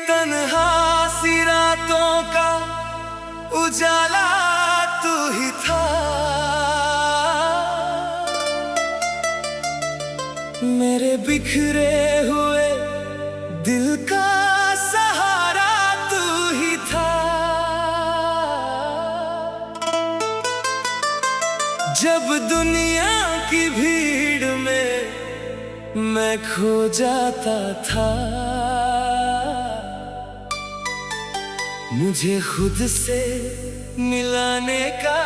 तन्हा सी रातों का उजाला तू ही था। मेरे बिखरे हुए दिल का सहारा तू ही था। जब दुनिया की भीड़ में मैं खो जाता था, मुझे खुद से मिलाने का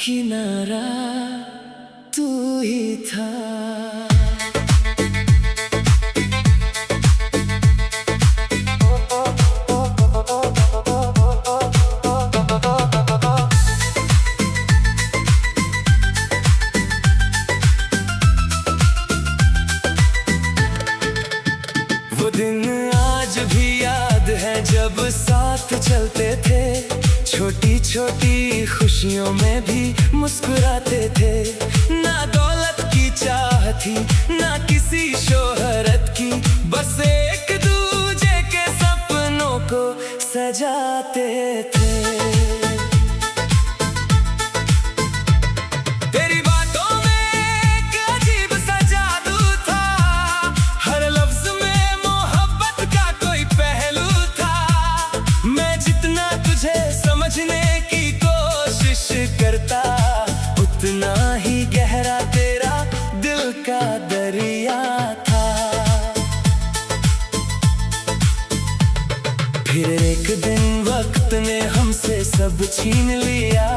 किनारा तू ही था। वो दिन आज भी याद है जब साथ चलते थे, छोटी छोटी खुशियों में भी मुस्कुराते थे। ना दौलत की चाह थी ना किसी शोहरत की, बस एक दूजे के सपनों को सजाते थे। समझने की कोशिश करता, उतना ही गहरा तेरा दिल का दरिया था। फिर एक दिन वक्त ने हमसे सब छीन लिया,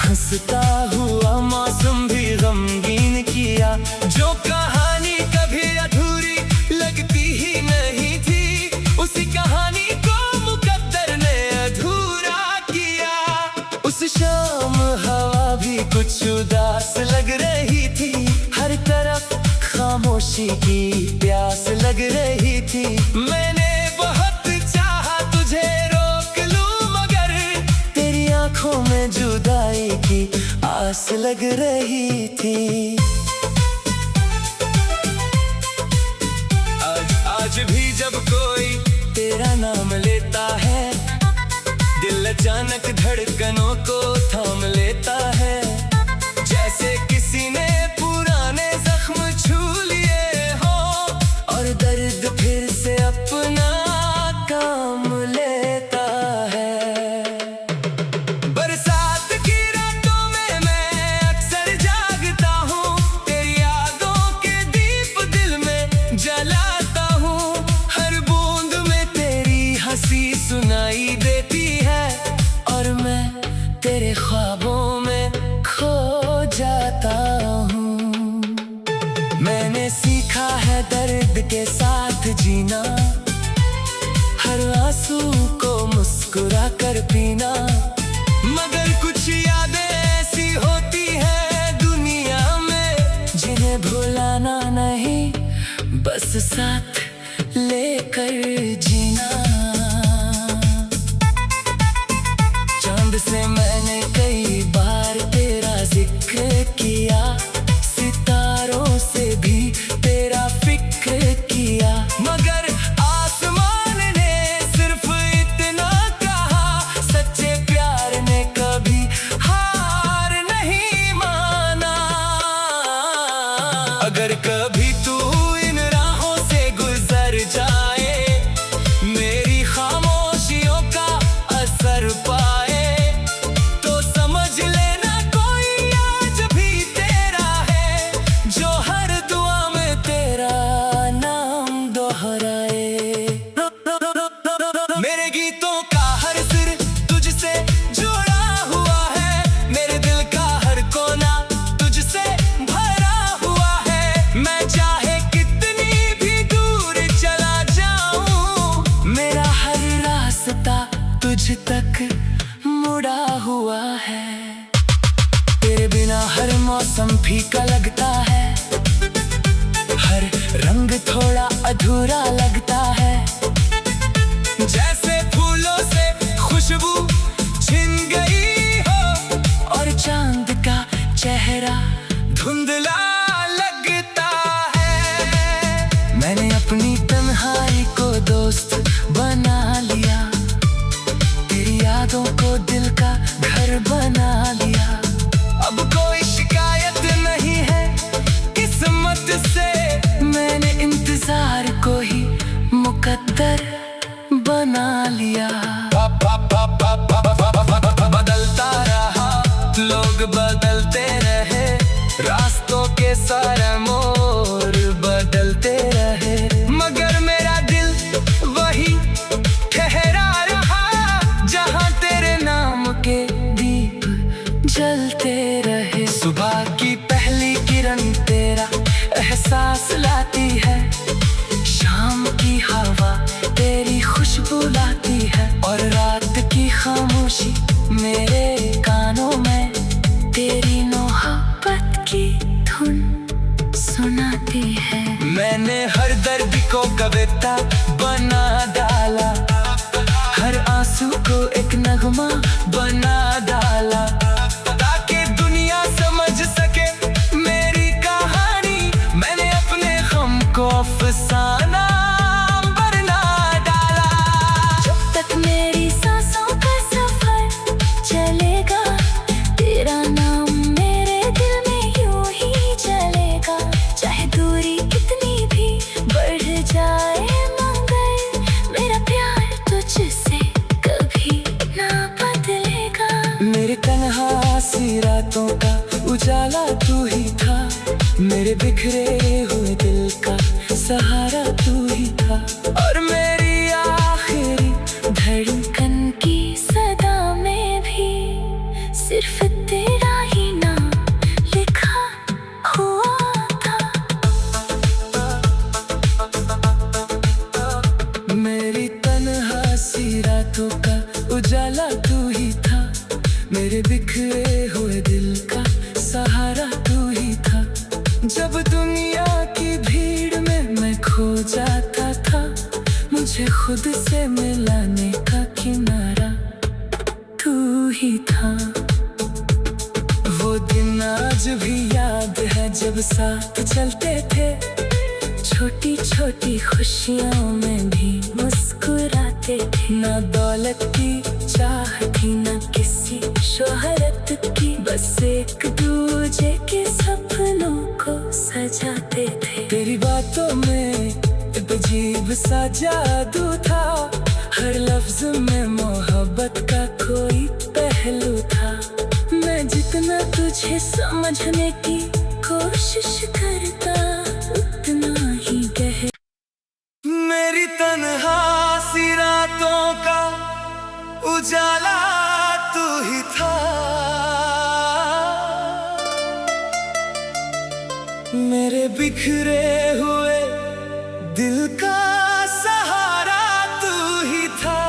हंसता हुआ मौसम भी गमगीन किया। जो कहानी कभी अधूरी लगती ही नहीं थी, उसी कहानी को मुकद्दर ने अधूरा किया। उस शाम हवा भी कुछ उदास लग रही थी, हर तरफ खामोशी की प्यास लग रही थी। मैंने बहुत चाहा तुझे रोक लूं, मगर तेरी आंखों में जुदाई की आस लग रही थी। आज भी जब कोई तेरा नाम लेता है, दिल अचानक धड़कनों को थाम लेता है। जैसे किसी ने पुराने जख्म छू लिए हो और दर्द फिर से अपना काम लेता है। बरसात की रातों में मैं अक्सर जागता हूँ, तेरी यादों के दीप दिल में जलाता हूँ। हर बूंद में तेरी हंसी सुनाई देती है और मैं तेरे ख्वाबों में खो जाता हूँ। मैंने सीखा है दर्द के साथ जीना, हर आंसू को मुस्कुरा कर पीना। मगर कुछ यादें ऐसी होती हैं दुनिया में, जिन्हें भुलाना नहीं बस साथ लेकर जीना। चांद से मैंने कई बार तेरा जिक्र किया, सितारों से भी तेरा फिक्र किया। मगर आसमान ने सिर्फ इतना कहा, सच्चे प्यार ने कभी हार नहीं माना। अगर कभी तू इन राहों से गुजर जाए, मेरी खामोशियों का असर पाए, तो समझ लेना कोई आज भी तेरा है, जो हर दुआ में तेरा नाम दोहराए। मेरे गीतों का हर सिर तुझसे जुड़ा हुआ है, मेरे दिल का हर कोना तुझसे भरा हुआ है। मैं चाहे कितनी भी दूर चला जाऊं, मेरा हर रास्ता तुझ तक मुड़ा हुआ है। तेरे बिना हर मौसम फीका लगता है, हर रंग थोड़ा अधूरा लगता है। जैसे फूलों से खुशबू छिन गई हो और चांद का चेहरा धुंधला लगता है। मैंने अपनी अपनी तन्हाई को दोस्त बना लिया, तेरी यादों को दिल का घर बना लिया। अब कोई शिकायत नहीं है किस्मत से, मैंने इंतजार को ही मुकद्दर बना लिया। बदलता रहा, लोग बदलते रहे, रास्तों के सारे मोड़ बदलते रहे, मगर मेरा दिल वही ठहरा रहा, जहाँ तेरे नाम के दीप जलते रहे। सुबह की पहली किरण तेरा एहसास लाती है, शाम की हवा तेरी खुशबू लाती है, और रात की खामोशी मेरे कानों में तेरी मोहब्बत की धुन सुनाती है। मैंने हर दर्द को कविता बना डाला, हर आंसू को एक नगमा बना डाला, ताकि दुनिया समझ सके मेरी कहानी। मैंने अपने गम को अफसाना बना डाला। जब तक मेरी सांसों का सफर चलेगा, तेरा नाम मेरे दिल में यूं ही चलेगा। चाहे दूरी कितनी भी बढ़ जाए, मगर मेरा प्यार तुझसे कभी ना बदलेगा। मेरे तन्हा सी रातों का उजाला तू ही था, मेरे बिखरे हुए दिल का सहारा तू ही था, और मेरी आखिरी धड़कन की सदा में भी सिर्फ तेरा ही नाम लिखा हुआ था। मेरी तन्हा सी रातों का उजाला तू ही था, मेरे बिखरे हुए दिल का सहारा तू ही था। जब दुनिया की भीड़ में मैं खो जाता था, मुझे खुद से मिलाने का किनारा तू ही था। वो दिन आज भी याद है जब साथ चलते थे, छोटी छोटी खुशियों में भी मुस्कुराते थे। ना दौलत की चाह थी, ना किसी शोहरत की, बस एक दूजे के सपनों को सजाते थे। तेरी बातों में एक अजीब सा जादू था, हर लफ्ज में मोहब्बत का कोई पहलू था। मैं जितना तुझे समझने की कोशिश करता, उतना ही गहरा। मेरी तन्हा सी रातों का उजाला तू ही था, मेरे बिखरे हुए दिल का सहारा तू ही था।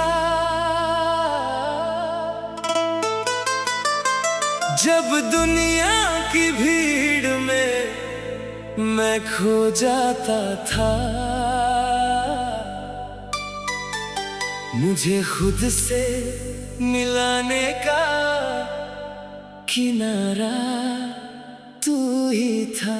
जब दुनिया की भीड़ में मैं खो जाता था, मुझे खुद से मिलाने का किनारा तू ही था।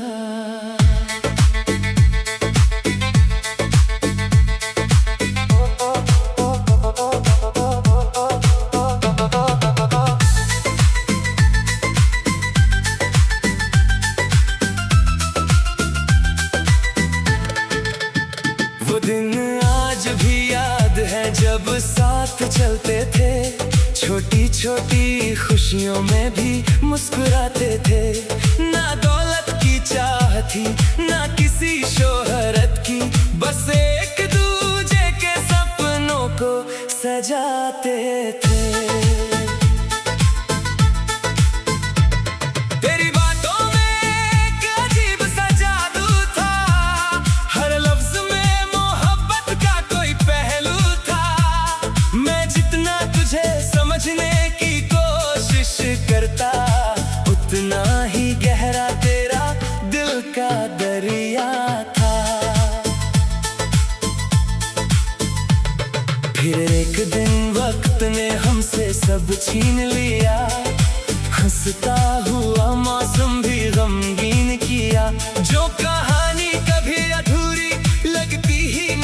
वो दिन आज भी याद है जब साथ चलते थे, छोटी छोटी खुशियों में भी मुस्कुराते थे। ना दौलत की चाह थी, ना किसी शोहरत की, बस एक दूजे के सपनों को सजाते थे। तेरी बातों में एक अजीब सा जादू था, हर लफ्ज में मोहब्बत का कोई पहलू था। मैं जितना तुझे समझने की कोशिश करता, उतना ही गहरा तेरा दिल का दरिया था। फिर एक दिन वक्त ने हमसे सब छीन लिया, हंसता हुआ मौसम भी गमगीन किया। जो कहानी कभी अधूरी लगती ही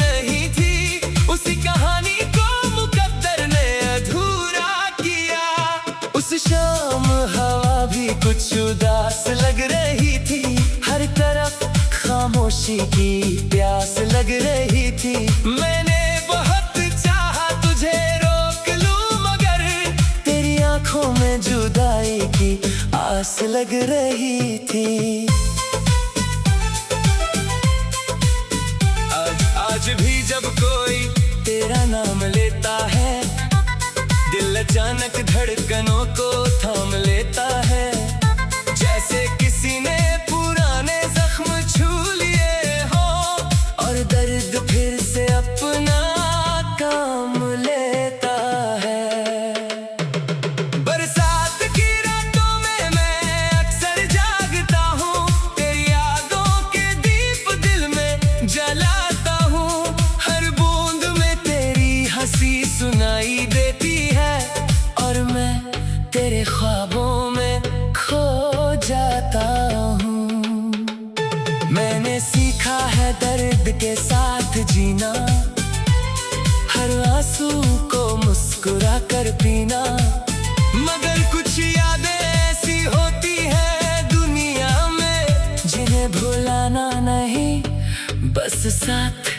कुछ उदास लग रही थी, हर तरफ खामोशी की प्यास लग रही थी। मैंने बहुत चाहा तुझे रोक लूं, मगर तेरी आंखों में जुदाई की आस लग रही थी। आज भी जब कोई तेरा नाम लेता है, दिल अचानक धड़कनों को थाम लेता है। जैसे किसी ने पुराने जख्म छू लिए हो और दर्द फिर से अपना काम लेता है। बरसात की रातों में मैं अक्सर जागता हूँ, तेरी यादों के दीप दिल में जलाता हूँ। हर बूंद में तेरी हंसी सुनाई देती है और मैं तेरे ख्वाबों में खो जाता हूँ। मैंने सीखा है दर्द के साथ जीना, हर आंसू को मुस्कुरा कर पीना। मगर कुछ यादें ऐसी होती हैं दुनिया में, जिन्हें भुलाना नहीं, बस साथ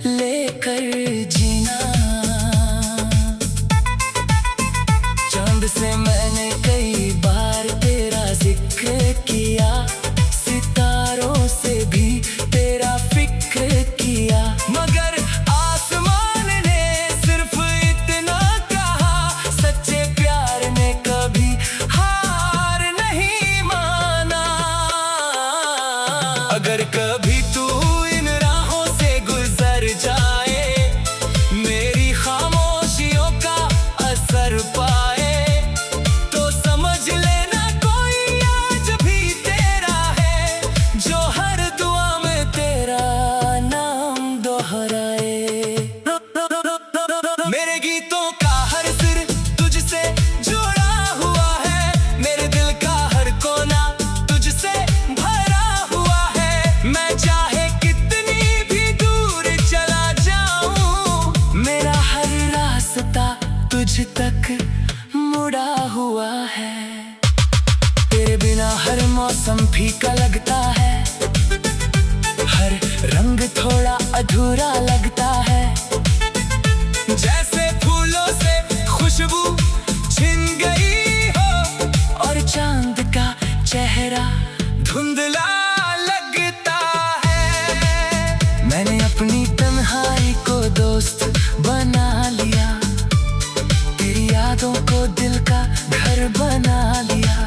लेकर जीना। चांद से मैंने कई बार तेरा जिक्र किया, सितारों से भी तेरा फिक्र किया। मगर आसमान ने सिर्फ इतना कहा, सच्चे प्यार ने कभी हार नहीं माना। अगर कभी तू इन राहों से गुजर जाए, मेरी खामोशियों का असर पाए, तो समझ लेना कोई आज भी तेरा है, जो हर दुआ में तेरा नाम दोहराए। मेरे गीतों का हर सुर तुझसे जुड़ा हुआ है, मेरे दिल का हर कोना तुझसे भरा हुआ है। मैं चाहे कितनी भी दूर चला जाऊं, मेरा हर रास्ता तुझ तक मुड़ा हुआ है। तेरे बिना हर मौसम फीका लगता है, हर रंग थोड़ा अधूरा लगता है। जैसे फूलों से खुशबू छिन गई हो और चांद का चेहरा धुंधला लगता है। मैंने अपनी तन्हाई को दोस्त बना लिया, तेरी यादों को दिल का घर बना लिया।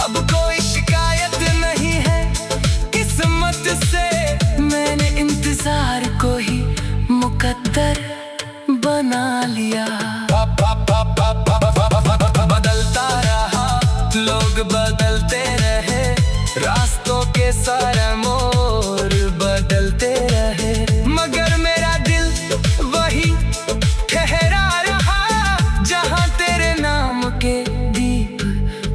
अब कोई शिकायत नहीं है किस्मत से, मैंने इंतजार को ही मुकद्दर बना लिया। बदलता रहा, लोग बदलते रहे, रास्तों के सारे मोड़ बदलते रहे, मगर मेरा दिल वही ठहरा रहा, जहाँ तेरे नाम के दीप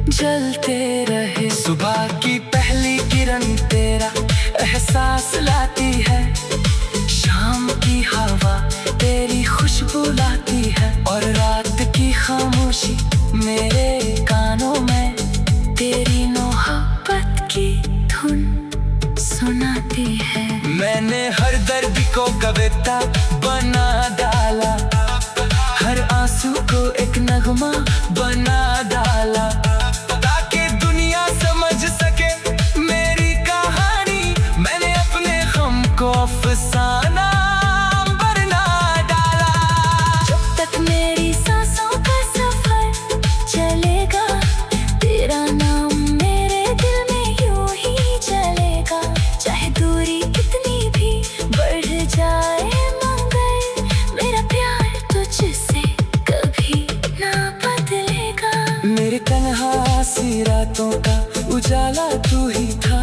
जलते रहे। सुबह की पहली किरण तेरा एहसास लाती है, शाम की हवा तेरी खुशबू लाती है, और रात की खामोशी मेरे कानों में तेरी मोहब्बत की धुन सुनाती है। मैंने हर दर्द को कविता बना डाला, हर आंसू को एक नगमा बना डाला, ताकि दुनिया समझ सके मेरी कहानी। मैंने अपने गम को अफसाना बना डाला। जब तक मेरी सांसों का सफर चलेगा, तेरा नाम मेरे दिल में यूं ही चलेगा। चाहे दूरी कितनी भी बढ़ जाए, मगर मेरा प्यार तुझसे कभी ना बदलेगा। मेरी तन्हा सी रातों का उजाला तू ही था,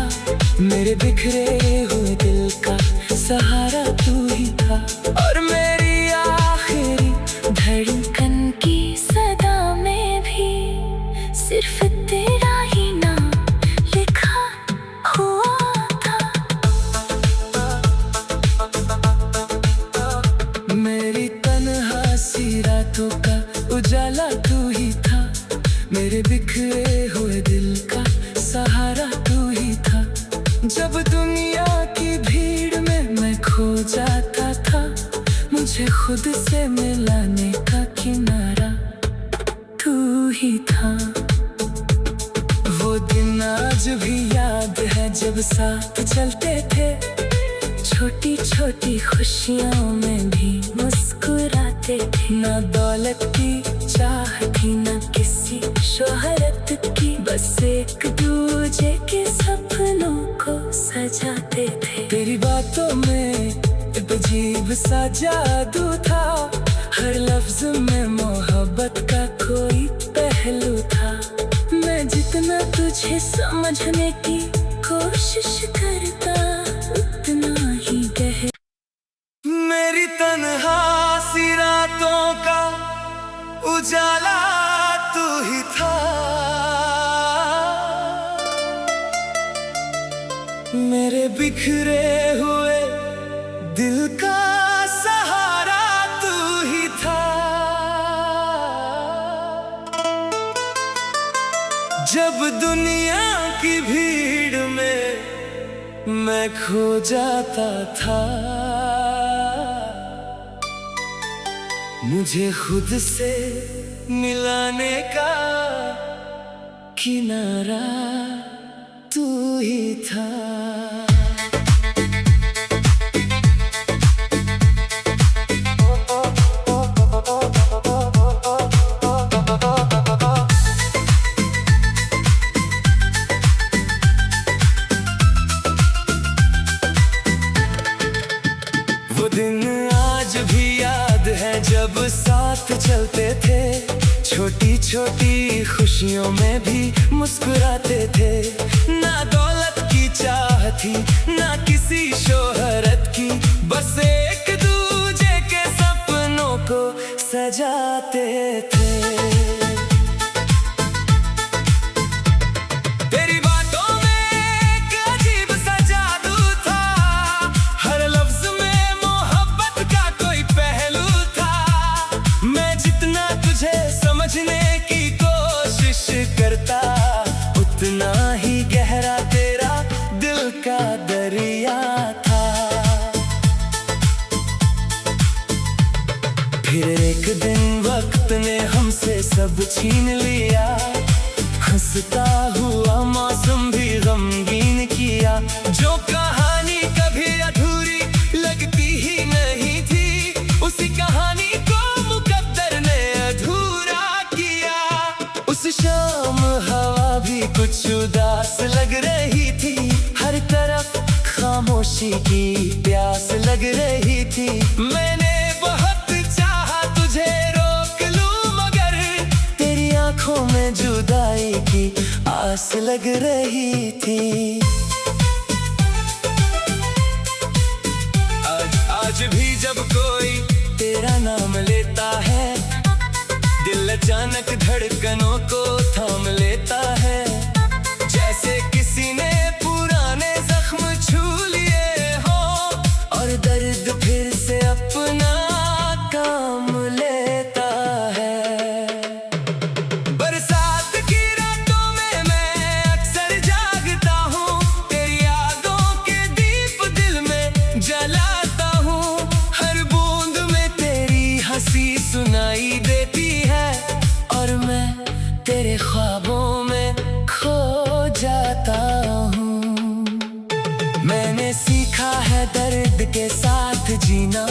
मेरे बिखरे हुए दिल का सहारा तू ही था, और मेरी आखिरी धड़कन की सदा में भी सिर्फ तेरा ही नाम लिखा हुआ था। मेरी तन्हा सी रातों का उजाला तू ही था, मेरे बिखरे हुए दिल का मुझे खुद से मिलाने का किनारा तू ही था। वो दिन आज भी याद है जब साथ चलते थे, छोटी छोटी खुशियों में भी मुस्कुराते थे। ना दौलत की चाह थी ना किसी शोहरत की, बस एक दूजे के सपनों को सजाते थे। तेरी बातों में एक अजीब सा जादू था, हर लफ्ज में मोहब्बत का कोई पहलू था। मैं जितना तुझे समझने की कोशिश करता, उतना ही गहरा। मेरी तन्हा सी रातों का उजाला तू ही था, मेरे बिखरे हुए दिल का सहारा तू ही था। जब दुनिया की भीड़ में मैं खो जाता था, मुझे खुद से मिलाने का किनारा तू ही था। वो दिन आज भी याद है जब साथ चलते थे, छोटी छोटी खुशियों में भी मुस्कुराते थे। ना दौलत की चाह थी ना किसी शोहरत की, बस एक दूजे के सपनों को सजाते थे। समझने की कोशिश करता, उतना ही गहरा तेरा दिल का दरिया था। फिर एक दिन वक्त ने हमसे सब छीन लिया, हंसता हुआ मौसम भी गमगीन किया। जो कहानी कभी अधूरी लगती ही नहीं थी, उसी कहानी को मुकद्दर ने अधूरा किया। उस शाम हवा भी कुछ उदास लग रही थी, हर तरफ खामोशी की प्यास लग रही थी। मैंने बहुत चाहा तुझे रोक लूं, मगर तेरी आंखों में जुदाई की आस लग रही थी। आज भी जब कोई तेरा नाम लेता है, दिल अचानक धड़कनों को थाम लेता है। जैसे किसी ने पुराने जख्म छू लिए हो और दर्द फिर से अपना काम लेता है। बरसात की रातों में मैं अक्सर जागता हूँ, तेरी यादों के दीप दिल में जलाता हूँ। हर बूंद में तेरी हंसी सुनाई देती है, और मैं तेरे ख्वाबों में खो जाता हूँ। मैंने सीखा है दर्द के साथ जीना,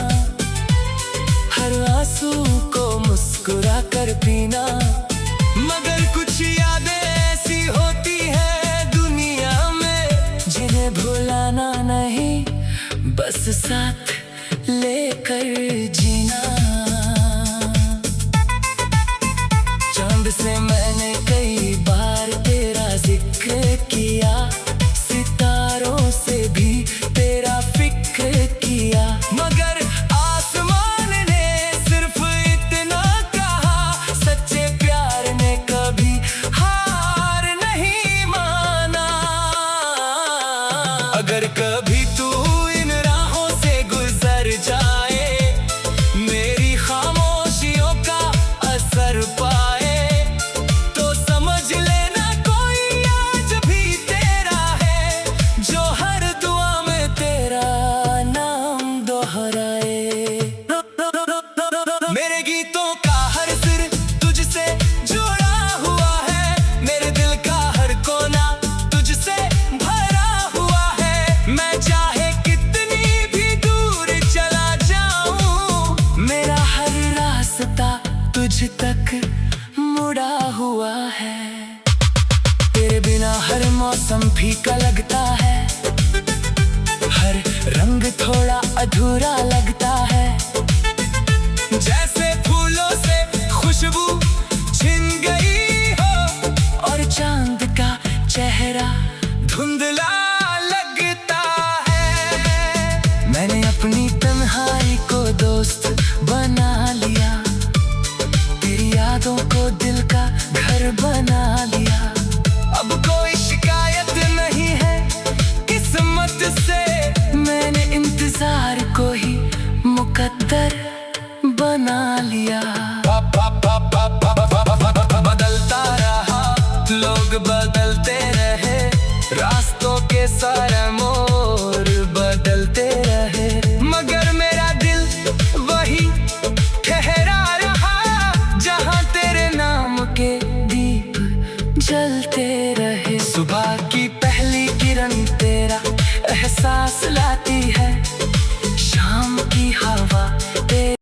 हर आंसू को मुस्कुरा कर पीना। मगर कुछ यादें ऐसी होती हैं दुनिया में, जिन्हें भुलाना नहीं बस साथ लेकर जीना। चांद से मैंने कई बार तेरा जिक्र किया, सितारों से भी तेरा फिक्र किया। मगर आसमान ने सिर्फ इतना कहा, सच्चे प्यार ने कभी हार नहीं माना। अगर कभी तू इन राहों से गुजर जाए, मेरी खामोशियों का असर पाए, तो समझ लेना कोई आज भी तेरा है, जो हर दुआ में तेरा नाम दोहराए। तक मुड़ा हुआ है। तेरे बिना हर मौसम फीका लगता है, हर रंग थोड़ा अधूरा लगता है। जैसे फूलों से खुशबू छिन गई हो और चांद का चेहरा धुंधला लगता है। मैंने अपनी तन्हाई को दोस्त बना लिया, तेरी यादों को दिल का घर बना लिया। अब कोई शिकायत नहीं है किस्मत से, मैंने इंतजार को ही मुकद्दर बना लिया। बदलता रहा, लोग बदलते रहे, रास्तों के सारे मोड़